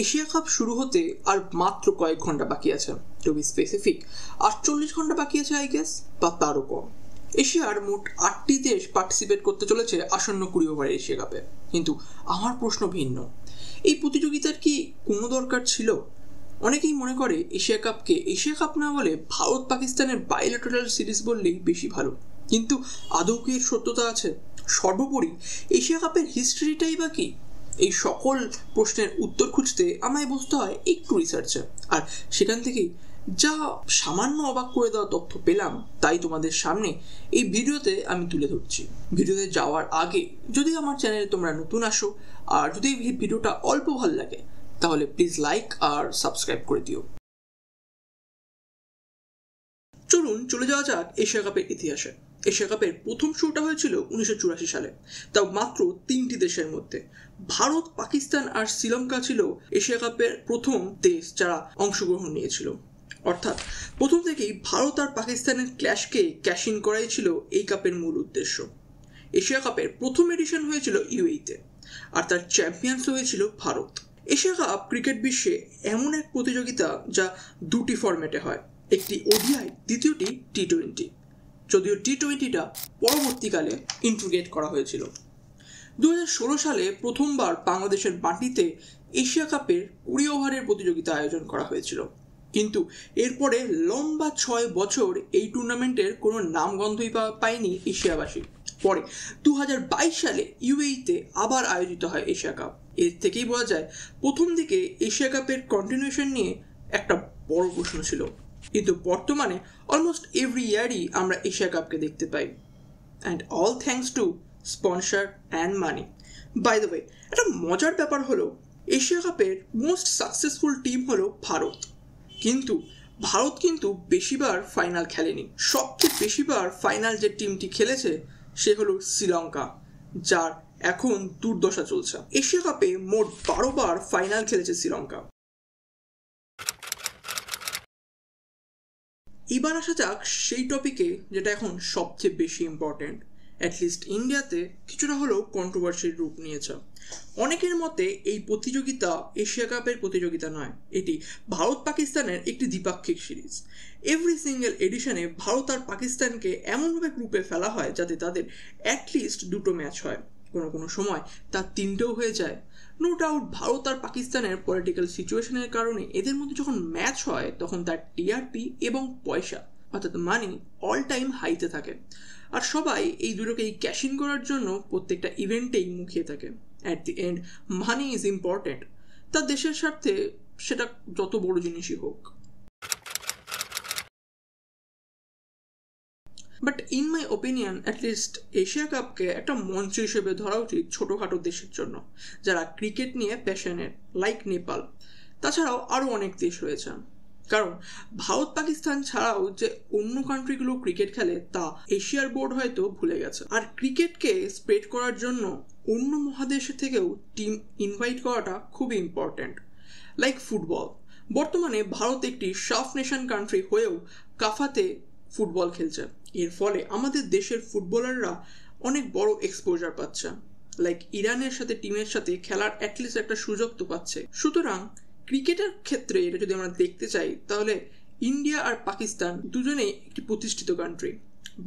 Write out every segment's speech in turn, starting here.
Asia cup শুরু হতে আর মাত্র কয়েক ঘন্টা বাকি আছে, টু বি স্পেসিফিক 48 ঘন্টা বাকি আছে আই গেস, বা তারও কম। এশিয়ার মোট 8টি দেশ পার্টিসিপেট করতে চলেছে আসন্ন 20 ওভারের এশিয়া কাপে। কিন্তু আমার প্রশ্ন ভিন্ন, এই প্রতিযোগিতার কি কোনো দরকার ছিল? অনেকেই মনে করে এশিয়া কাপকে এশিয়া কাপ না বলে ভারত পাকিস্তানের বাইলেটারাল সিরিজ বললেই বেশি ভালো। কিন্তু আদৌ কি এর সত্যতা আছে? সর্বোপরি এশিয়া কাপের হিস্ট্রিটাই বা কি? এই সকল প্রশ্নের উত্তর খুঁজতে আমায় বসতে হয় একটু রিসার্চে, আর সেখান থেকেই যা সামান্য অবাক করে দেওয়া তথ্য পেলাম তাই তোমাদের সামনে এই ভিডিওতে আমি তুলে ধরছি। ভিডিওতে যাওয়ার আগে যদি আমার চ্যানেলে তোমরা নতুন আসো আর যদি এই ভিডিওটা অল্প ভালো লাগে তাহলে প্লিজ লাইক আর সাবস্ক্রাইব করে দিও। চলুন চলে যাওয়া যাক এশিয়া কাপের ইতিহাসে। এশিয়া কাপের প্রথম শুরুটা হয়েছিল 1984 সালে, তাও মাত্র 3টি দেশের মধ্যে। ভারত, পাকিস্তান আর শ্রীলঙ্কা ছিল এশিয়া কাপের প্রথম দেশ যারা অংশগ্রহণ নিয়েছিল। অর্থাৎ প্রথম থেকেই ভারত আর পাকিস্তানের ক্ল্যাশকে ক্যাশ ইন করাই ছিল এই কাপের মূল উদ্দেশ্য। এশিয়া কাপের প্রথম এডিশন হয়েছিল ইউএইতে, আর তার চ্যাম্পিয়ন্স হয়েছিল ভারত। এশিয়া কাপ ক্রিকেট বিশ্বে এমন এক প্রতিযোগিতা যা দুটি ফরম্যাটে হয়, একটি ওডিআই, দ্বিতীয়টি টি20। যদিও টি20টা পরবর্তীকালে ইন্টিগ্রেট করা হয়েছিল। 2016 সালে প্রথমবার বাংলাদেশের মাটিতে এশিয়া কাপের 20 ওভারের প্রতিযোগিতা আয়োজন করা হয়েছিল, কিন্তু এরপরে লম্বা 6 বছর এই টুর্নামেন্টের কোনো নামগন্ধই পায়নি এশিয়াবাসী। পরে 2022 সালে ইউএইতে আবার আয়োজিত হয় এশিয়া কাপ। এর থেকেই বোঝা যায় প্রথম দিকে এশিয়া কাপের কন্টিনিউশন নিয়ে একটা বড় প্রশ্ন ছিল, কিন্তু বর্তমানে অলমোস্ট এভরি ইয়ারই আমরা এশিয়া কাপকে দেখতে পাই, and all thanks to sponsor and money. By the way, একটা মজার ব্যাপার হলো এশিয়া কাপের মোস্ট সাকসেসফুল টিম হলো ভারত, কিন্তু ভারত কিন্তু বেশিবার ফাইনাল খেলেনি। সবচেয়ে বেশিবার ফাইনাল যে টিমটি খেলেছে সে হলো শ্রীলঙ্কা, যার এখন দুর্দশা চলছে। এশিয়া কাপে মোট 12 বার ফাইনাল খেলেছে শ্রীলঙ্কা। এবার আসা যাক সেই টপিকে যেটা এখন সবচেয়ে বেশি ইম্পর্টেন্ট, অ্যাটলিস্ট ইন্ডিয়াতে কিছুটা হলেও কন্ট্রোভার্সির রূপ নিয়েছে। অনেকের মতে এই প্রতিযোগিতা এশিয়া কাপের প্রতিযোগিতা নয়, এটি ভারত পাকিস্তানের একটি দ্বিপাক্ষিক সিরিজ। এভরি সিঙ্গেল এডিশনে ভারত আর পাকিস্তানকে এমনভাবে গ্রুপে ফেলা হয় যাতে তাদের অ্যাটলিস্ট 2টো ম্যাচ হয়, কোনো কোনো সময় তার 3টেও হয়ে যায়। নো ডাউট ভারত আর পাকিস্তানের পলিটিক্যাল সিচুয়েশনের কারণে এদের মধ্যে যখন ম্যাচ হয় তখন তার টিআরপি এবং পয়সা অর্থাৎ মানি অল টাইম হাইতে থাকে, আর সবাই এই দুটোকেই ক্যাশ ইন করার জন্য প্রত্যেকটা ইভেন্টেই মুখিয়ে থাকে। At the end money is important, তার দেশের স্বার্থে সেটা যত বড় জিনিসই হোক। But in my opinion at least Asia কাপকে একটা মঞ্চ হিসেবে ধরা উচিত ছোটোখাটো দেশের জন্য যারা ক্রিকেট নিয়ে প্যাশনেট, লাইক নেপাল। তাছাড়াও আরও অনেক দেশ রয়েছে, কারণ ভারত পাকিস্তান ছাড়াও যে অন্য কান্ট্রিগুলো ক্রিকেট খেলে তা এশিয়ার বোর্ড হয়তো ভুলে গেছে। আর ক্রিকেটকে স্প্রেড করার জন্য অন্য মহাদেশ থেকেও টিম ইনভাইট করাটা খুবই ইম্পর্ট্যান্ট। লাইক ফুটবল, বর্তমানে ভারত একটি সাফ নেশন কান্ট্রি হয়েও কাফাতে ফুটবল খেলছে। এর ফলে আমাদের দেশের ফুটবলাররা অনেক বড় এক্সপোজার পাচ্ছে, লাইক ইরানের সাথে টিমের সাথে খেলার অ্যাটলিস্ট একটা সুযোগ তো পাচ্ছে। সুতরাং ক্রিকেটের ক্ষেত্রে এটা যদি আমরা দেখতে চাই তাহলে ইন্ডিয়া আর পাকিস্তান দুজনেই একটি প্রতিষ্ঠিত country,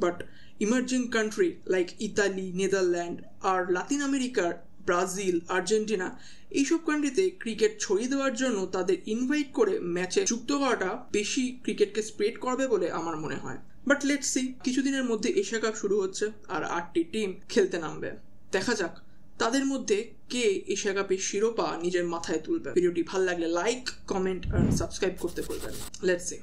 but emerging country like Italy, Netherland আর লাতিন আমেরিকার ব্রাজিল, আর্জেন্টিনা এইসব কান্ট্রিতে ক্রিকেট ছড়িয়ে দেওয়ার জন্য তাদের ইনভাইট করে ম্যাচে যুক্ত করাটা বেশি ক্রিকেটকে স্প্রেড করবে বলে আমার মনে হয়। বাট লেটস সি, কিছুদিনের মধ্যে এশিয়া কাপ শুরু হচ্ছে আর 8টি টিম খেলতে নামবে। দেখা যাক তাদের মধ্যে কে এশিয়া কাপের শিরোপা নিজের মাথায় তুলবে। ভিডিওটি ভালো লাগলে লাইক, কমেন্ট আর সাবস্ক্রাইব করতে ভুলবেন না। Let's see.